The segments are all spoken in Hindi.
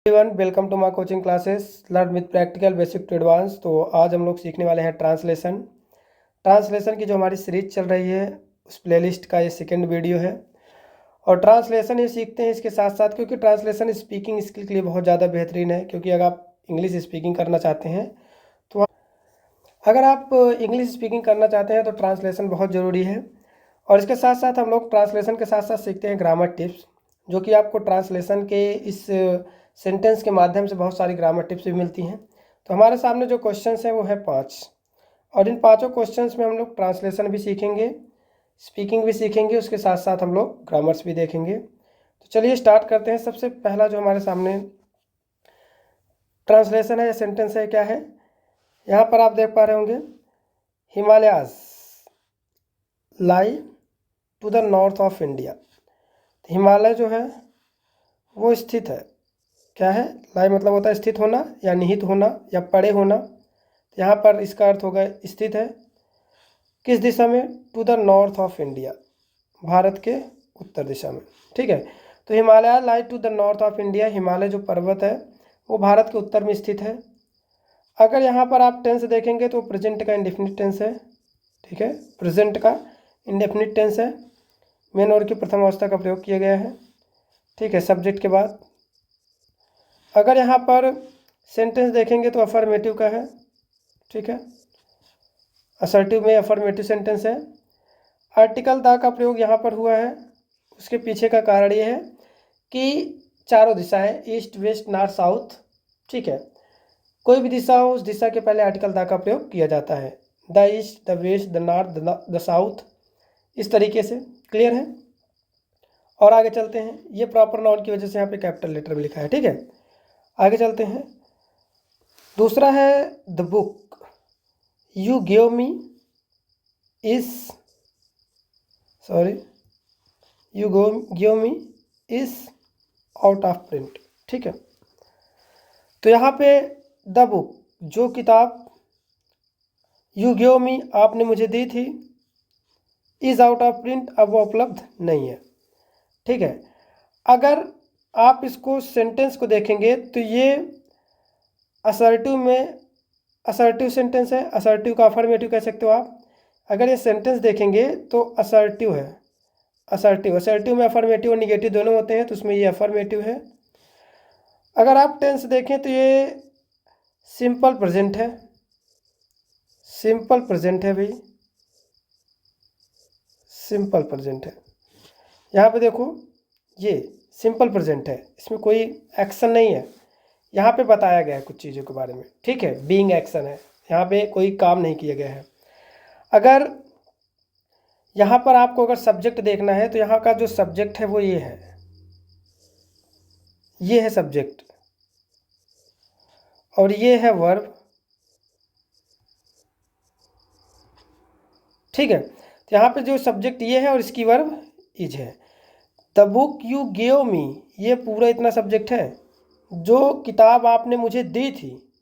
Everyone, welcome to my coaching classes learn with practical basic to advance. तो आज हम लोग सीखने वाले हैं ट्रांसलेशन की जो हमारी सीरीज चल रही है उस प्लेलिस्ट का ये सेकंड वीडियो है। और ट्रांसलेशन ये सीखते हैं इसके साथ साथ, क्योंकि ट्रांसलेशन स्पीकिंग स्किल के लिए बहुत ज़्यादा बेहतरीन है। क्योंकि अगर आप इंग्लिश स्पीकिंग करना चाहते हैं तो ट्रांसलेशन बहुत ज़रूरी है। और इसके साथ साथ हम लोग ट्रांसलेशन के साथ साथ सीखते हैं ग्रामर टिप्स, जो कि आपको ट्रांसलेशन के इस सेंटेंस के माध्यम से बहुत सारी ग्रामर टिप्स भी मिलती हैं। तो हमारे सामने जो क्वेश्चंस हैं वो है 5, और इन पांचों क्वेश्चंस में हम लोग ट्रांसलेशन भी सीखेंगे, स्पीकिंग भी सीखेंगे, उसके साथ साथ हम लोग ग्रामर्स भी देखेंगे। तो चलिए स्टार्ट करते हैं। सबसे पहला जो हमारे सामने ट्रांसलेशन है या सेंटेंस है, क्या है? यहाँ पर आप देख पा रहे होंगे, Himalayas lie to the north of India. Himalaya जो है वो स्थित है, क्या है? लाई मतलब होता है स्थित होना या निहित होना या पड़े होना। यहाँ पर इसका अर्थ होगा स्थित है। किस दिशा में? To the north of India, Bharat के उत्तर दिशा में। ठीक है, तो Himalaya lie to the north of India, Himalaya जो पर्वत है वो भारत के उत्तर में स्थित है। अगर यहाँ पर आप टेंस देखेंगे तो प्रेजेंट का इंडेफिनिट टेंस है। ठीक है, प्रेजेंट का इंडेफिनिट टेंस है, मेन और की प्रथम अवस्था का प्रयोग किया गया है। ठीक है, सब्जेक्ट के बाद। अगर यहाँ पर सेंटेंस देखेंगे तो अफर्मेटिव का है। ठीक है, असर्टिव में अफर्मेटिव सेंटेंस है। आर्टिकल द का प्रयोग यहाँ पर हुआ है, उसके पीछे का कारण ये है कि चारों दिशाएं ईस्ट वेस्ट नॉर्थ साउथ। ठीक है, कोई भी दिशा हो उस दिशा के पहले आर्टिकल द का प्रयोग किया जाता है। The east, the west, the north, the south, इस तरीके से। क्लियर है? और आगे चलते हैं। ये प्रॉपर नाउन की वजह से यहाँ पे कैपिटल लेटर में लिखा है। ठीक है, आगे चलते हैं। दूसरा है the book you give me is out of print. ठीक है, तो यहाँ पे द बुक, जो किताब, यू गिव मी, आपने मुझे दी थी, इज आउट ऑफ प्रिंट, अब वो उपलब्ध नहीं है। ठीक है, अगर आप इसको सेंटेंस को देखेंगे तो ये असर्टिव में असर्टिव सेंटेंस है। असर्टिव का अफर्मेटिव कह सकते हो आप। अगर ये सेंटेंस देखेंगे तो असर्टिव है। असर्टिव में अफर्मेटिव और निगेटिव दोनों होते हैं, तो उसमें ये अफर्मेटिव है। अगर आप टेंस देखें तो ये सिंपल प्रेजेंट है। सिंपल प्रेजेंट है भाई, सिंपल प्रेजेंट है। यहाँ पे देखो, ये सिंपल प्रेजेंट है, इसमें कोई एक्शन नहीं है। यहाँ पे बताया गया है कुछ चीज़ों के बारे में। ठीक है, बीइंग एक्शन है, यहाँ पे कोई काम नहीं किया गया है। अगर यहाँ पर आपको अगर सब्जेक्ट देखना है तो यहाँ का जो सब्जेक्ट है वो ये है सब्जेक्ट, और ये है वर्ब। ठीक है, तो यहाँ पे जो सब्जेक्ट ये है और इसकी वर्ब इज है। The book you give me, ये पूरा इतना सब्जेक्ट है। जो किताब आपने मुझे दी थी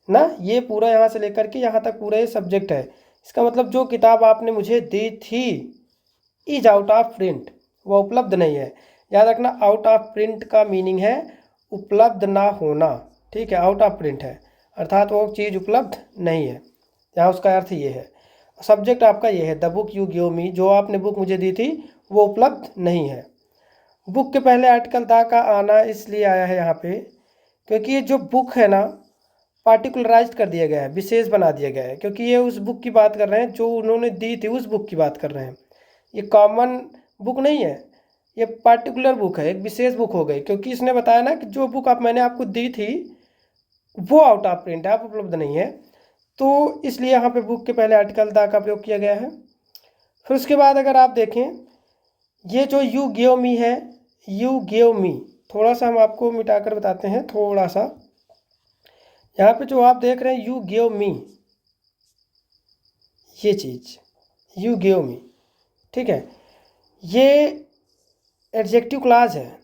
ना, ये पूरा यहाँ से लेकर के यहाँ तक पूरा ये सब्जेक्ट है। इसका मतलब जो किताब आपने मुझे दी थी इज आउट ऑफ प्रिंट, वो उपलब्ध नहीं है। याद रखना, आउट ऑफ प्रिंट का मीनिंग है उपलब्ध ना होना। ठीक है, आउट ऑफ प्रिंट है अर्थात वो चीज़ उपलब्ध नहीं है, यहाँ उसका अर्थ ये है। सब्जेक्ट आपका ये है, the book you give me, जो आपने बुक मुझे दी थी वो उपलब्ध नहीं है। बुक के पहले आर्टिकल द का आना इसलिए आया है यहाँ पे, क्योंकि ये जो बुक है ना, पार्टिकुलराइज कर दिया गया है, विशेष बना दिया गया है। क्योंकि ये उस बुक की बात कर रहे हैं जो उन्होंने दी थी, उस बुक की बात कर रहे हैं। ये कॉमन बुक नहीं है, ये पार्टिकुलर बुक है, एक विशेष बुक हो गई। क्योंकि इसने बताया ना कि जो बुक मैंने आपको दी थी वो आउट ऑफ प्रिंट है, आप उपलब्ध नहीं है, तो इसलिए यहाँ पे बुक के पहले आर्टिकल द का प्रयोग किया गया है। फिर उसके बाद अगर आप देखें, ये जो यू गिव मी है, यू गिव मी, थोड़ा सा हम आपको मिटाकर बताते हैं, थोड़ा सा। यहाँ पे जो आप देख रहे हैं यू गिव मी, ये चीज़ यू गिव मी, ठीक है, ये एडजेक्टिव क्लॉज है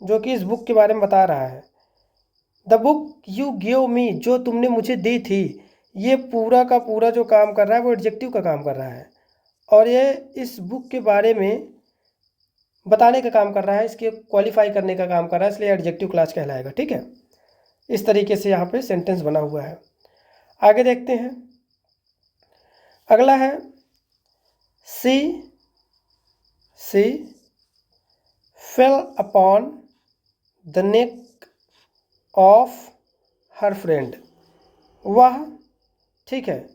जो कि इस बुक के बारे में बता रहा है। The book you give me, जो तुमने मुझे दी थी, ये पूरा का पूरा जो काम कर रहा है वो एडजेक्टिव का काम कर रहा है। और ये इस बुक के बारे में बताने का काम कर रहा है, इसके क्वालिफाई करने का काम कर रहा है, इसलिए एडजेक्टिव क्लास कहलाएगा। ठीक है, इस तरीके से यहाँ पे सेंटेंस बना हुआ है। आगे देखते हैं, अगला है she fell upon the neck of her friend. वह, ठीक है,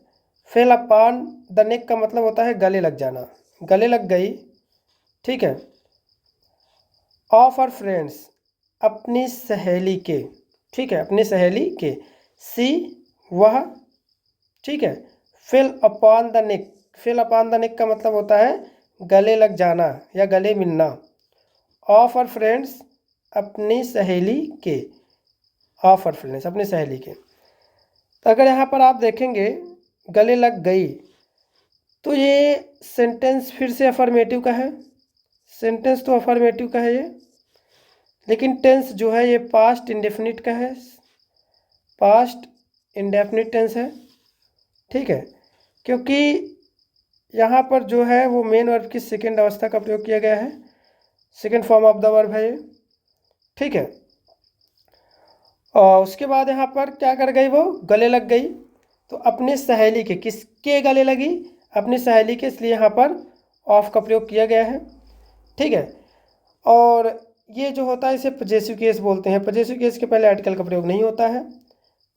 फेल अपॉन द नेक का मतलब होता है गले लग जाना, गले लग गई। ठीक है, ऑफ हर फ्रेंड्स, अपनी सहेली के। ठीक है, अपनी सहेली के। सी, वह, ठीक है, fail upon the neck, fail upon the नेक का मतलब होता है गले लग जाना या गले मिलना। ऑफ हर फ्रेंड्स, अपनी सहेली के, ऑफ हर फ्रेंड्स, अपनी सहेली के। तो अगर यहाँ पर आप देखेंगे गले लग गई, तो ये सेंटेंस फिर से अफर्मेटिव का है, सेंटेंस तो अफर्मेटिव का है ये, लेकिन टेंस जो है ये पास्ट इंडेफिनिट का है, पास्ट इंडेफिनिट टेंस है। ठीक है, क्योंकि यहाँ पर जो है वो मेन वर्ब की सेकेंड अवस्था का प्रयोग किया गया है, second form of the verb है ये। ठीक है, और उसके बाद यहाँ पर क्या कर गई, वो गले लग गई। तो अपनी सहेली के, किसके गले लगी, अपनी सहेली के, इसलिए यहाँ पर ऑफ का प्रयोग किया गया है। ठीक है, और ये जो होता है इसे पजेसिव केस बोलते हैं, पजेसिव केस के पहले आर्टिकल का प्रयोग नहीं होता है।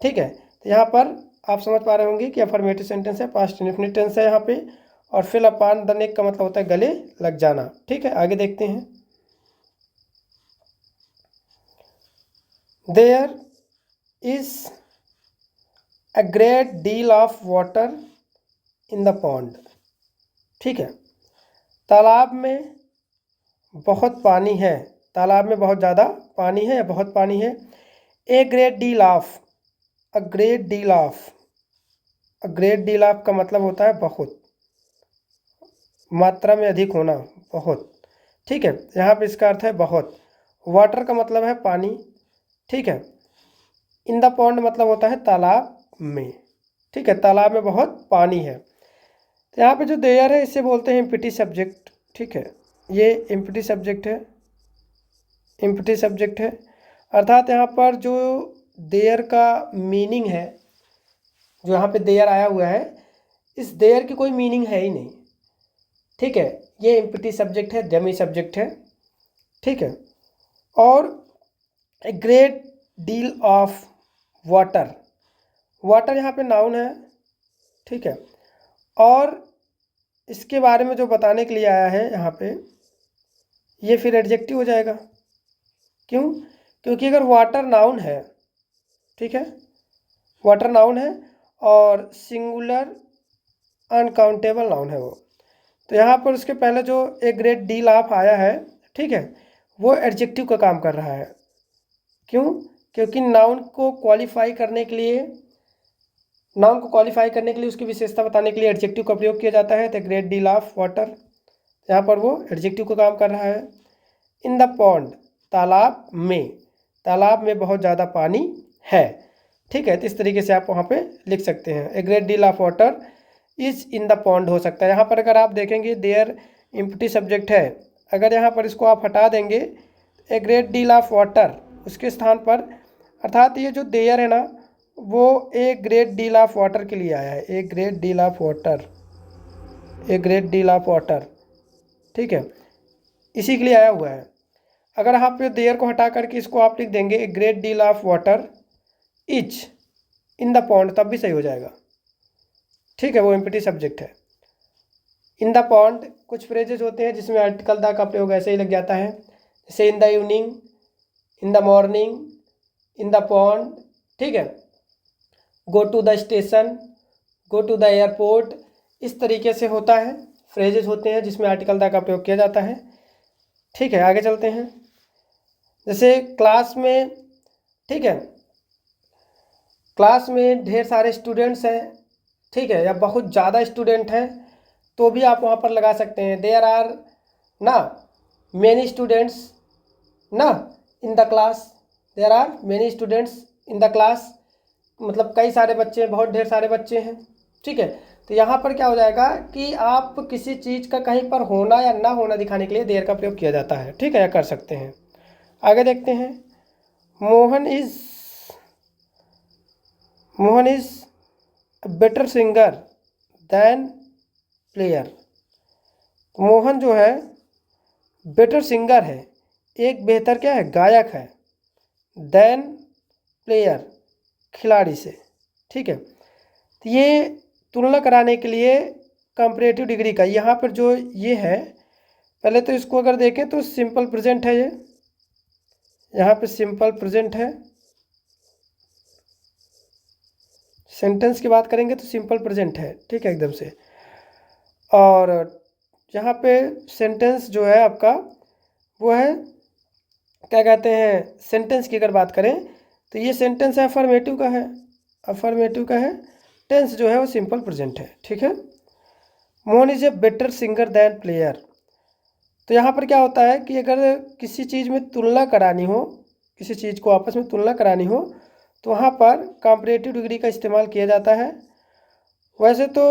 ठीक है, तो यहाँ पर आप समझ पा रहे होंगे कि अफर्मेटिव सेंटेंस है, पास्ट इंडेफिनिट टेंस है यहाँ पे, और फिल अपॉन द नेक का मतलब होता है गले लग जाना। ठीक है, आगे देखते हैं, there is a great deal of water in the pond. ठीक है, तालाब में बहुत पानी है, तालाब में बहुत ज़्यादा पानी है या बहुत पानी है। A great deal of, a great deal of, a great deal of का मतलब होता है बहुत, मात्रा में अधिक होना, बहुत। ठीक है, यहाँ पे इसका अर्थ है बहुत। वाटर का मतलब है पानी। ठीक है, इन द पॉन्ड मतलब होता है तालाब में। ठीक है, तालाब में बहुत पानी है। तो यहाँ पे जो देयर है इसे बोलते हैं एम्प्टी सब्जेक्ट। ठीक है, ये एम्प्टी सब्जेक्ट है, एम्प्टी सब्जेक्ट है, अर्थात यहाँ पर जो देयर का मीनिंग है, जो यहाँ पे देयर आया हुआ है, इस देयर की कोई मीनिंग है ही नहीं। ठीक है, ये एम्प्टी सब्जेक्ट है, डमी सब्जेक्ट है। ठीक है, और a great deal of water, water यहाँ पे नाउन है। ठीक है, और इसके बारे में जो बताने के लिए आया है यहाँ पे, ये फिर एडजेक्टिव हो जाएगा। क्यों? क्योंकि अगर वाटर नाउन है, ठीक है, वाटर नाउन है और सिंगुलर अनकाउंटेबल नाउन है वो, तो यहाँ पर उसके पहले जो एक ग्रेट डील ऑफ आया है, ठीक है, वो एडजेक्टिव का काम कर रहा है। क्यों? क्योंकि नाउन को क्वालिफाई करने के लिए, नाउन को क्वालिफाई करने के लिए, उसकी विशेषता बताने के लिए एडजेक्टिव का प्रयोग किया जाता है। The great deal of water, यहाँ पर वो एडजेक्टिव का काम कर रहा है। इन द पॉन्ड, तालाब में, तालाब में बहुत ज़्यादा पानी है। ठीक है, तो इस तरीके से आप वहाँ पे लिख सकते हैं। A great deal of water is in the pond हो सकता है। यहाँ पर अगर आप देखेंगे देयर एम्प्टी सब्जेक्ट है, अगर यहाँ पर इसको आप हटा देंगे, a great deal of water उसके स्थान पर, अर्थात ये जो देयर है ना, वो a great deal of water के लिए आया है। A great deal of water, a great deal of water, ठीक है, इसी के लिए आया हुआ है। अगर आप देयर को हटा करके इसको आप लिख देंगे a great deal of water is in the pond, तब भी सही हो जाएगा। ठीक है, वो एम्प्टी सब्जेक्ट है। इन द पॉन्ड कुछ फ्रेजेस होते हैं जिसमें आर्टिकल द का प्रयोग ऐसे ही लग जाता है, जैसे in the evening, in the morning, in the pond. ठीक है, go to the station, go to the airport, इस तरीके से होता है, फ्रेजेस होते हैं जिसमें आर्टिकल द का प्रयोग किया जाता है। ठीक है, आगे चलते हैं। जैसे क्लास में, ठीक है, क्लास में ढेर सारे स्टूडेंट्स हैं, ठीक है, या बहुत ज़्यादा स्टूडेंट हैं, तो भी आप वहाँ पर लगा सकते हैं देयर आर ना मैनी स्टूडेंट्स ना in the class, there are many students in the class, मतलब कई सारे बच्चे हैं, बहुत ढेर सारे बच्चे हैं। ठीक है, तो यहाँ पर क्या हो जाएगा कि आप किसी चीज़ का कहीं पर होना या ना होना दिखाने के लिए देयर का प्रयोग किया जाता है, ठीक है, या कर सकते हैं। आगे देखते हैं, Mohan is better singer than player. Mohan जो है बेटर सिंगर है, एक बेहतर क्या है, गायक है, दैन प्लेयर, खिलाड़ी से, ठीक है। तो ये तुलना कराने के लिए कंपैरेटिव डिग्री का यहाँ पर जो ये है, पहले तो इसको अगर देखें तो सिंपल प्रेजेंट है, ये यहाँ पे सिंपल प्रेजेंट है। सेंटेंस की बात करेंगे तो सिंपल प्रेजेंट है, ठीक है, एकदम से। और यहाँ पे सेंटेंस जो है आपका वो है, क्या कहते हैं, सेंटेंस की अगर बात करें तो ये सेंटेंस है अफर्मेटिव का है, अफर्मेटिव का है। टेंस जो है वो सिंपल प्रेजेंट है, ठीक है। Mohan is a better singer than player. तो यहाँ पर क्या होता है कि अगर किसी चीज़ में तुलना करानी हो, किसी चीज़ को आपस में तुलना करानी हो, तो वहाँ पर कंपैरेटिव डिग्री का इस्तेमाल किया जाता है। वैसे तो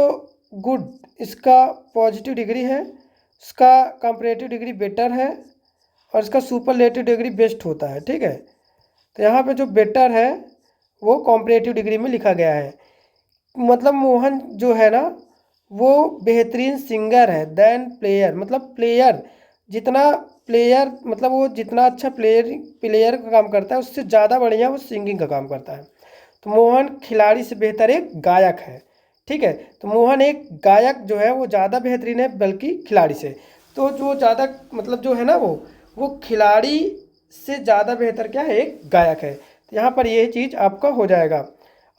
गुड इसका पॉजिटिव डिग्री है, इसका कंपैरेटिव डिग्री बेटर है, और इसका सुपरलेटिव डिग्री बेस्ट होता है, ठीक है। तो यहाँ पे जो बेटर है वो कंपैरेटिव डिग्री में लिखा गया है, मतलब मोहन जो है ना वो बेहतरीन सिंगर है दैन प्लेयर, मतलब प्लेयर जितना, प्लेयर मतलब वो जितना अच्छा प्लेयर का काम करता है उससे ज़्यादा बढ़िया वो सिंगिंग का काम करता है। तो मोहन खिलाड़ी से बेहतर एक गायक है, ठीक है। तो मोहन एक गायक जो है वो ज़्यादा बेहतरीन है बल्कि खिलाड़ी से। तो जो ज़्यादा मतलब जो है ना वो खिलाड़ी से ज़्यादा बेहतर क्या है, एक गायक है। तो यहाँ पर यह चीज़ आपका हो जाएगा।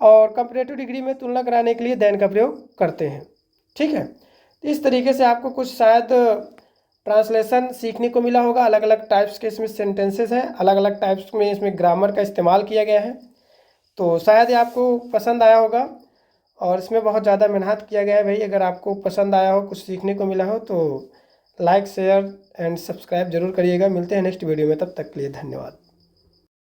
और कंपैरेटिव डिग्री में तुलना कराने के लिए देन का प्रयोग करते हैं, ठीक है। तो इस तरीके से आपको कुछ शायद ट्रांसलेशन सीखने को मिला होगा। अलग अलग टाइप्स के इसमें सेंटेंसेस हैं, अलग अलग टाइप्स में इसमें ग्रामर का इस्तेमाल किया गया है। तो शायद ये आपको पसंद आया होगा, और इसमें बहुत ज़्यादा मेहनत किया गया है भाई। अगर आपको पसंद आया हो, कुछ सीखने को मिला हो, तो लाइक शेयर एंड सब्सक्राइब जरूर करिएगा। मिलते हैं नेक्स्ट वीडियो में, तब तक के लिए धन्यवाद।